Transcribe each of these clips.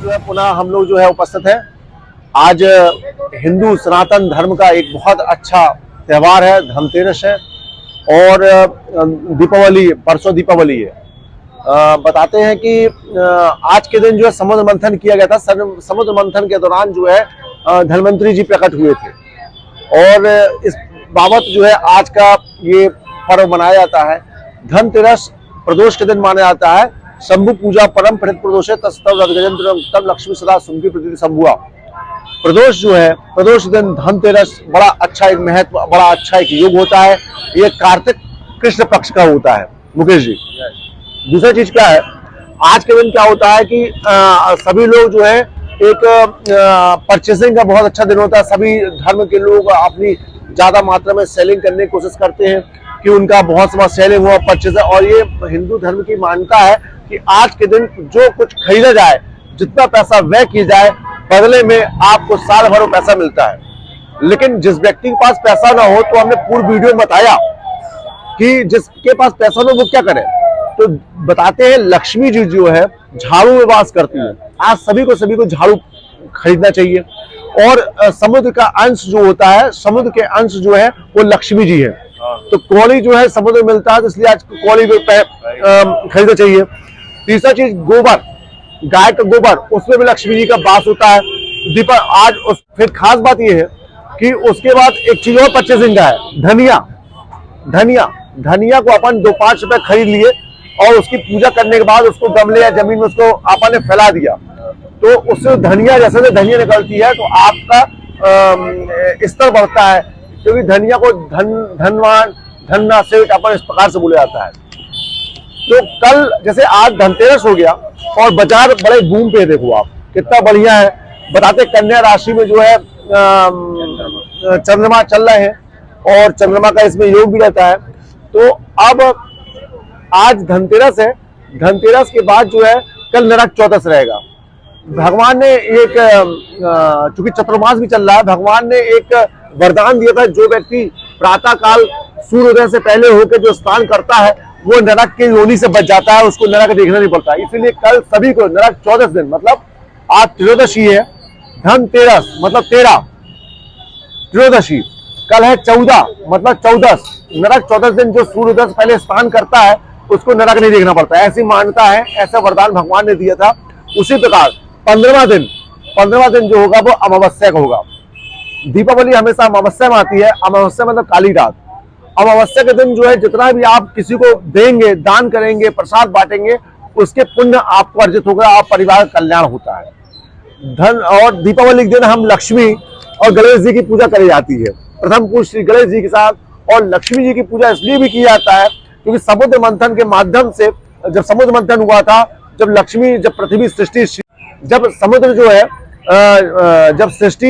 जो है पुनः हम लोग जो है उपस्थित हैं। आज हिंदू सनातन धर्म का एक बहुत अच्छा त्यौहार है, धनतेरस है और दीपावली, परसों दीपावली है। बताते हैं कि आज के दिन जो है समुद्र मंथन किया गया था। समुद्र मंथन के दौरान जो है धन्वंतरी जी प्रकट हुए थे और इस बाबत जो है आज का ये पर्व मनाया जाता है। धनतेरस प्रदोष के दिन माना जाता है। शंभु पूजा परम प्रहित प्रदोष है, तस्तव रजगजेंद्र तब लक्ष्मी सदा सुमकी प्रति शंभुआ। प्रदोष जो है, प्रदोष दिन धनतेरस बड़ा अच्छा एक महत्व, बड़ा अच्छा एक योग होता है। ये कार्तिक कृष्ण पक्ष का होता है मुकेश जी। दूसरा चीज क्या है, आज के दिन क्या होता है कि सभी लोग जो है एक परचेसिंग का बहुत अच्छा दिन होता है। सभी धर्म के लोग अपनी ज्यादा मात्रा में सेलिंग करने की कोशिश करते हैं कि उनका बहुत सा सेलिंग हुआ, परचेज। और ये हिंदू धर्म की मान्यता है कि आज के दिन जो कुछ खरीदा जाए, जितना पैसा व्यय किया जाए, बदले में आपको साल भर पैसा मिलता है। लेकिन जिस व्यक्ति के पास पैसा ना हो, तो हमने पूर्व वीडियो में बताया कि जिसके पास पैसा ना हो वो क्या करे। तो बताते हैं लक्ष्मी जी जो है झाड़ू में वास करती है। आज सभी को झाड़ू खरीदना चाहिए। और समुद्र का अंश जो होता है, समुद्र के अंश जो है वो लक्ष्मी जी है। तो कौड़ी जो है समुद्र में मिलता है, तो इसलिए आज कौड़ी खरीदना चाहिए। तीसरा चीज गोबर, गाय का गोबर, उसमें भी लक्ष्मी जी का वास होता है। आज फिर खास बात यह है कि उसके बाद एक चीज और परचेसिंग का है, धनिया को अपन 2-5 रुपए खरीद लिए और उसकी पूजा करने के बाद उसको गमले या जमीन में उसको अपन ने फैला दिया, तो उससे धनिया, जैसे धनिया निकलती है तो आपका स्तर बढ़ता है। क्योंकि धनिया को धनवान, धन्ना, सेठ अपन इस प्रकार से बोला जाता है। तो कल जैसे आज धनतेरस हो गया और बाजार बड़े बूम पे, देखो आप कितना बढ़िया है। बताते कन्या राशि में जो है चंद्रमा चल रहे हैं और चंद्रमा का इसमें योग भी रहता है। तो अब आज धनतेरस है, धनतेरस के बाद जो है कल नरक चौदस रहेगा। भगवान ने एक, चूंकि चतुर्मास भी चल रहा है, भगवान ने एक वरदान दिया था, जो व्यक्ति प्रातः काल सूर्योदय से पहले होकर जो स्नान करता है वो नरक की योनि से बच जाता है, उसको नरक देखना नहीं पड़ता। इसीलिए कल सभी को नरक चौदस दिन, मतलब आज त्रयोदशी है, धनतेरस मतलब 13, त्रयोदशी कल है 14 मतलब 14, नरक 14 दिन जो सूर्योदय से पहले स्नान करता है उसको नरक नहीं देखना पड़ता। ऐसी मान्यता है, ऐसा वरदान भगवान ने दिया था। उसी प्रकार 15वां दिन जो होगा वो अमावस्या का होगा। दीपावली हमेशा अमावस्या में आती है। अमावस्या मतलब काली रात। अमावस्या के दिन जो है जितना भी आप किसी को देंगे, दान करेंगे, प्रसाद बांटेंगे, उसके पुण्य आपको अर्जित होगा, आप परिवार का कल्याण होता है। धन और दीपावली के दिन हम लक्ष्मी और गणेश जी की पूजा करी जाती है। प्रथम पूज श्री गणेश जी के साथ और लक्ष्मी जी की पूजा इसलिए भी की जाता है क्योंकि समुद्र मंथन के माध्यम से, जब समुद्र मंथन हुआ था, जब लक्ष्मी, जब पृथ्वी सृष्टि, जब समुद्र जो है जब सृष्टि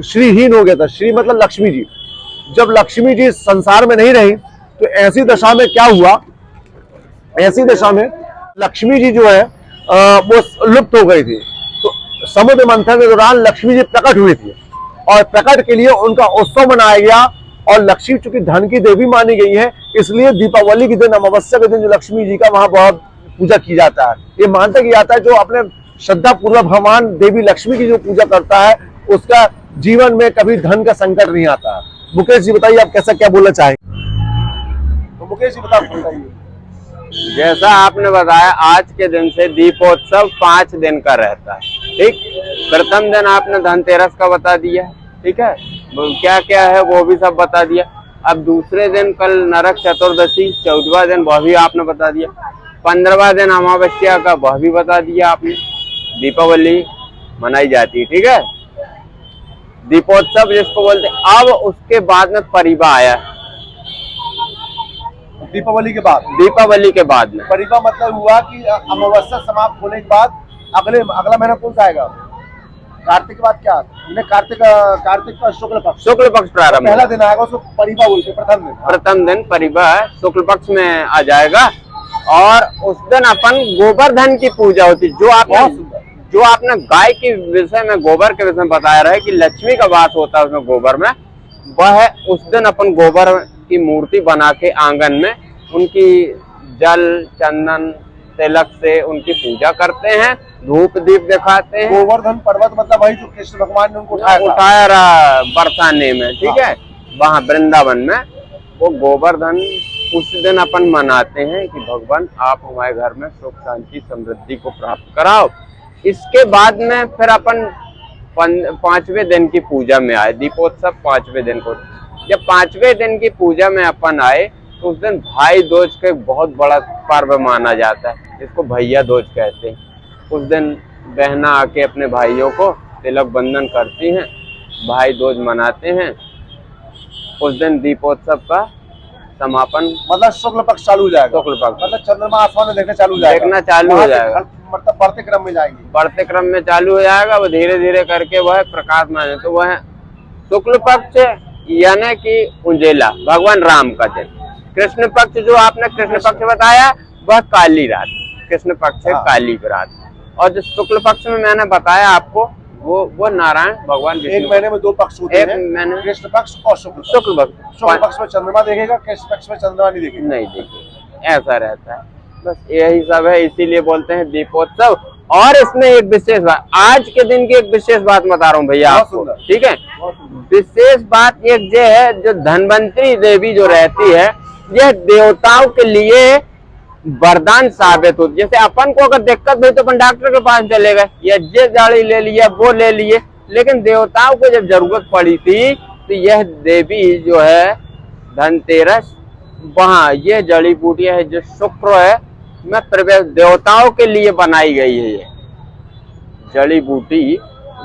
श्रीहीन हो गया था, श्री मतलब लक्ष्मी जी, जब लक्ष्मी जी संसार में नहीं रही, तो ऐसी दशा में क्या हुआ, ऐसी दशा में लक्ष्मी जी जो है वो लुप्त हो गई थी। तो समुद्र मंथन के दौरान लक्ष्मी जी प्रकट हुई थी और प्रकट के लिए उनका उत्सव मनाया गया। और लक्ष्मी चूंकि धन की देवी मानी गई है, इसलिए दीपावली के दिन, अमावस्या के दिन जो लक्ष्मी जी का वहां बहुत पूजा की जाता है। ये मानता किया जाता है जो अपने श्रद्धा पूर्वक भगवान देवी लक्ष्मी की जो पूजा करता है, उसका जीवन में कभी धन का संकट नहीं आता है। मुकेश जी बताइए, आप कैसा क्या बोलना चाहेंगे? तो मुकेश जी बताइए। जैसा आपने बताया, आज के दिन से दीपोत्सव 5 दिन का रहता है। ठीक, प्रथम दिन आपने धनतेरस का बता दिया, ठीक है, क्या क्या है वो भी सब बता दिया। अब दूसरे दिन कल नरक चतुर्दशी, 14वां दिन वह भी आपने बता दिया, 15वां दिन अमावस्या का वह भी बता दिया आपने। दीपावली मनाई जाती है, ठीक है, दीपोत्सव जिसको बोलते हैं। अब उसके बाद में परिबा आया, दीपावली के बाद में परिबा मतलब हुआ कि अमावस्या समाप्त होने के बाद अगला महीना कौन सा आएगा? कार्तिक के बाद क्या? कार्तिक का शुक्ल पक्ष प्रारंभ, पहला दिन आएगा, उसको परिबा बोलते हैं। प्रथम दिन परिबा शुक्ल पक्ष में आ जाएगा। और उस दिन अपन गोवर्धन की पूजा होती है। जो आपने गाय के विषय में, गोबर के विषय में बताया रहा है कि लक्ष्मी का वास होता है उसमें, गोबर में, वह उस दिन अपन गोबर की मूर्ति बना के आंगन में उनकी जल, चंदन, तिलक से उनकी पूजा करते हैं धूप दीप दिखाते हैं। गोवर्धन पर्वत मतलब वही जो कृष्ण भगवान ने उनको उठाया रहा बरसाने में, ठीक है, वहां वृंदावन में वो गोवर्धन। उस दिन अपन मनाते हैं कि भगवान आप हमारे घर में सुख शांति समृद्धि को प्राप्त कराओ। इसके बाद में फिर अपन 5वें दिन की पूजा में आए, दीपोत्सव 5वें दिन को। जब 5वें दिन की पूजा में अपन आए तो उस दिन भाई दूज का बहुत बड़ा पर्व माना जाता है, इसको भैया दूज कहते हैं। उस दिन बहना आके अपने भाइयों को तिलक बंधन करती हैं, भाई दूज मनाते हैं। उस दिन दीपोत्सव का समापन, मतलब शुक्ल पक्ष चालू हो जाएगा। शुक्ल पक्ष मतलब चंद्रमा आसमान में देखना चालू हो जाएगा। देखना चालू हो जाएगा, मतलब बढ़ते क्रम में जाएंगे, बढ़ते क्रम में चालू हो जाएगा। वो धीरे धीरे करके वह प्रकाश मान, तो वह शुक्ल पक्ष यानी कि उंजेला भगवान राम का दिन। कृष्ण पक्ष जो आपने कृष्ण पक्ष बताया वह काली रात, कृष्ण पक्ष है काली रात। और जो शुक्ल पक्ष में मैंने बताया आपको वो नारायण भगवान। एक महीने में 2 पक्ष होते हैं, मैंने कृष्ण पक्ष और शुक्ल पक्ष। शुक्ल पक्ष में चंद्रमा देखेगा, कृष्ण पक्ष में चंद्रमा नहीं देखेगा, नहीं देखेगा, ऐसा रहता है। बस यही सब है, इसीलिए बोलते हैं दीपोत्सव। और इसमें एक विशेष बात, आज के दिन की एक विशेष बात बता रहा हूँ भैया आपको, ठीक है। विशेष बात एक ये है, जो धनवंतरी देवी जो रहती है, यह देवताओं के लिए वरदान साबित होती। जैसे अपन को अगर दिक्कत हुई तो अपन डॉक्टर के पास चले गए, या ये जाड़ी ले लिया वो ले लिए, लेकिन देवताओं को जब जरूरत पड़ी थी तो यह देवी जो है धनतेरस, वहाँ ये जड़ी बूटियां है जो शुक्र है में प्रवेश देवताओं के लिए बनाई गई है। ये जड़ी बूटी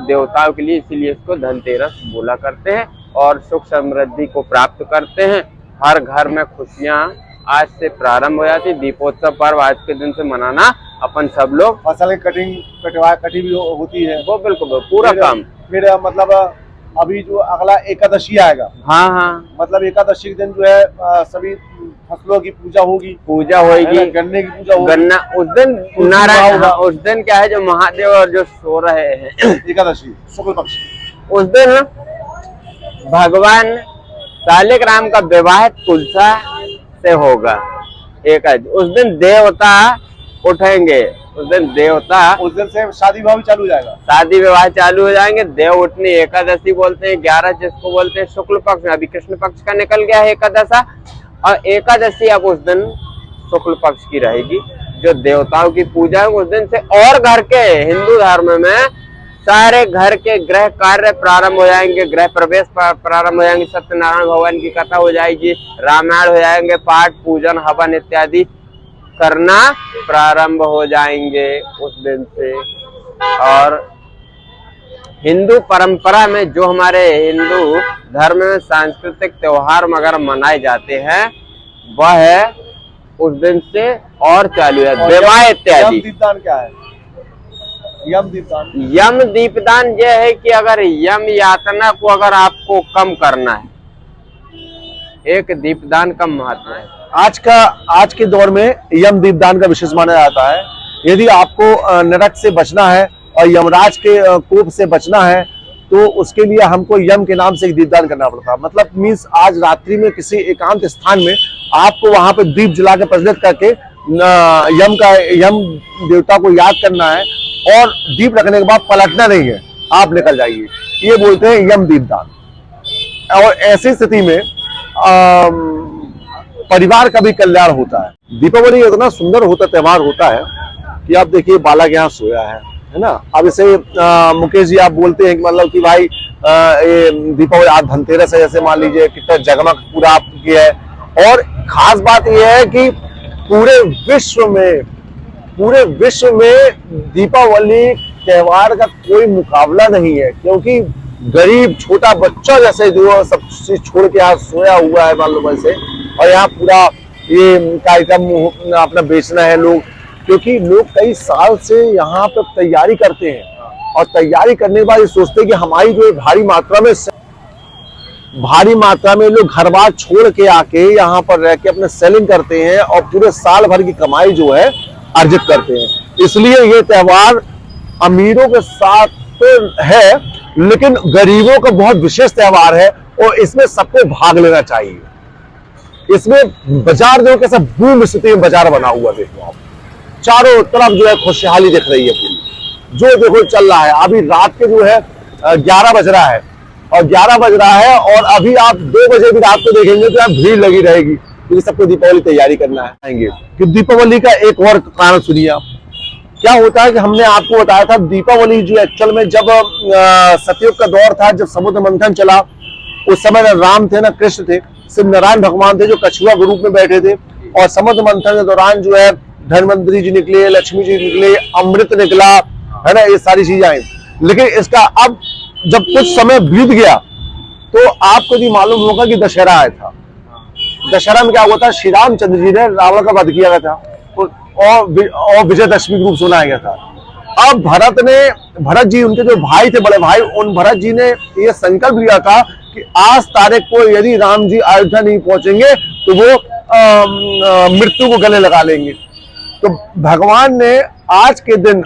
देवताओं के लिए, इसीलिए इसको धनतेरस बोला करते हैं। और सुख समृद्धि को प्राप्त करते हैं। हर घर में खुशियां आज से प्रारंभ हो जाती। दीपोत्सव पर्व आज के दिन से मनाना अपन सब लोग। फसल की कटी भी होती है वो बिल्कुल पूरा काम। फिर मतलब अभी जो अगला एकादशी आएगा, हाँ हाँ, मतलब एकादशी के दिन जो है सभी फसलों की पूजा होगी, गन्ने की पूजा होगी। गन्ना उस दिन नारायण, उस दिन क्या है जो महादेव और जो सो रहे हैं एकादशी शुक्ल पक्ष, उस दिन भगवान शालिक राम का विवाह तुलसा से होगा। एक उस दिन देवता उठेंगे, उस दिन देवता, उस दिन से शादी विवाह भी चालू हो जाएगा, शादी विवाह चालू हो जाएंगे। देव उठनी एकादशी बोलते हैं, 11 जिसको बोलते हैं शुक्ल पक्ष में। अभी कृष्ण पक्ष का निकल गया है एकादशा, और एकादशी अब उस दिन शुक्ल पक्ष की रहेगी, जो देवताओं की पूजा है उस दिन से। और घर के हिंदू धर्म में सारे घर के गृह कार्य प्रारंभ हो जाएंगे, गृह प्रवेश प्रारंभ हो जाएंगे, सत्यनारायण भगवान की कथा हो जाएगी, रामायण हो जाएंगे, पाठ पूजन हवन इत्यादि करना प्रारंभ हो जाएंगे उस दिन से। और हिंदू परंपरा में जो हमारे हिंदू धर्म में सांस्कृतिक त्योहार वगैरह मनाए जाते हैं वह है उस दिन से और चालू है, विवाह इत्यादि। दीपदान क्या है? यम दीपदान, यम दीपदान यह है कि अगर यम यातना को अगर आपको कम करना है, एक दीपदान का महत्व है। आज के दौर में यम दीपदान का विशेष माना जाता है। यदि आपको नरक से बचना है और यमराज के कोप से बचना है तो उसके लिए हमको यम के नाम से एक दीपदान करना पड़ता है। मतलब मीन्स आज रात्रि में किसी एकांत स्थान में आपको वहां पे दीप जला के प्रज्वलित करके यम देवता को याद करना है, और दीप रखने के बाद पलटना नहीं है, आप निकल जाइए। ये बोलते हैं यम दीपदान। और ऐसी स्थिति में परिवार का भी कल्याण होता है। दीपावली इतना सुंदर होता त्योहार होता है कि आप देखिए बालक यहाँ सोया है ना। अब इसे मुकेश जी आप बोलते हैं कि मतलब कि भाई ये दीपावली आज धनतेरस है, जैसे मान लीजिए कितना जगमग पूरा आप किया है। और खास बात यह है कि पूरे विश्व में दीपावली त्योहार का कोई मुकाबला नहीं है, क्योंकि गरीब छोटा बच्चा जैसे जो सब चीज छोड़ के आज सोया हुआ है मालूम से, और यहाँ पूरा ये कार्यक्रम अपना बेचना है लोग, क्योंकि लोग कई साल से यहाँ पे तैयारी करते हैं, और तैयारी करने के बाद ये सोचते हैं कि हमारी जो भारी मात्रा में लोग घर बार छोड़ के आके यहाँ पर रह के अपने सेलिंग करते हैं और पूरे साल भर की कमाई जो है अर्जित करते हैं। इसलिए ये त्योहार अमीरों के साथ तो है, लेकिन गरीबों का बहुत विशेष त्योहार है, और इसमें सबको भाग लेना चाहिए। इसमें बाजार जो कैसा बूम स्थिति में बाजार बना हुआ, देखो आप चारों तरफ जो है खुशहाली दिख रही है पूरी। जो देखो चल रहा है। अभी रात के जो है 11 बज रहा है और 11 बज रहा है और अभी आप 2 बजे भी रात को देखेंगे तो यहाँ भीड़ लगी रहेगी, क्योंकि सबको दीपावली तैयारी करना है। आएंगे कि दीपावली का एक और कारण सुनिए आप। क्या होता है कि हमने आपको बताया था दीपावली जो एक्चुअल में जब सतयुग का दौर था, जब समुद्र मंथन चला, उस समय न राम थे न कृष्ण थे, सिर्फ नारायण भगवान थे जो कछुआ के रूप में बैठे थे। और समुद्र मंथन के दौरान जो है धनवंतरी जी निकले, लक्ष्मी जी निकले, अमृत निकला, है ना, ये सारी चीजें आई। लेकिन इसका अब जब कुछ समय बीत गया तो आपको भी मालूम होगा कि दशहरा आया था। दशहरा में क्या हुआ था, श्री रामचंद्र जी ने रावण का वध किया गया था और विजयदशमी के रूप से मनाया गया था। अब भरत जी, उनके जो भाई थे, बड़े भाई, उन भरत जी ने ये संकल्प लिया था कि आज तारीख को यदि राम जी अयोध्या नहीं पहुंचेंगे तो वो मृत्यु को गले लगा लेंगे। तो भगवान ने आज के दिन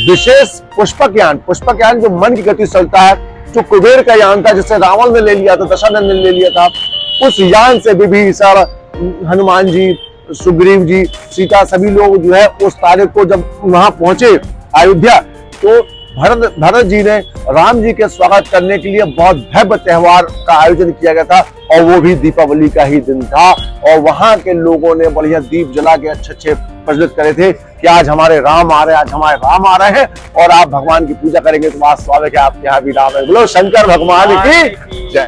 विशेष पुष्पक यान जो मन की गति से चलता है, जो कुबेर का यान था जिसे रावण ने ले लिया था, दशरथ ने ले लिया था, उस यान से विभीषण, हनुमान जी, सुग्रीव जी, सीता, सभी लोग जो है उस तारीख को जब वहां पहुंचे अयोध्या, तो भरत जी ने राम जी के स्वागत करने के लिए बहुत भव्य त्योहार का आयोजन किया गया था और वो भी दीपावली का ही दिन था। और वहां के लोगों ने बढ़िया दीप जला के अच्छे प्रज्वलित करे थे कि आज हमारे राम आ रहे हैं, आज हमारे राम आ रहे हैं और आप भगवान की पूजा करेंगे तो आज स्वागत है आपके यहाँ भी राम है। बोलो शंकर भगवान की जय।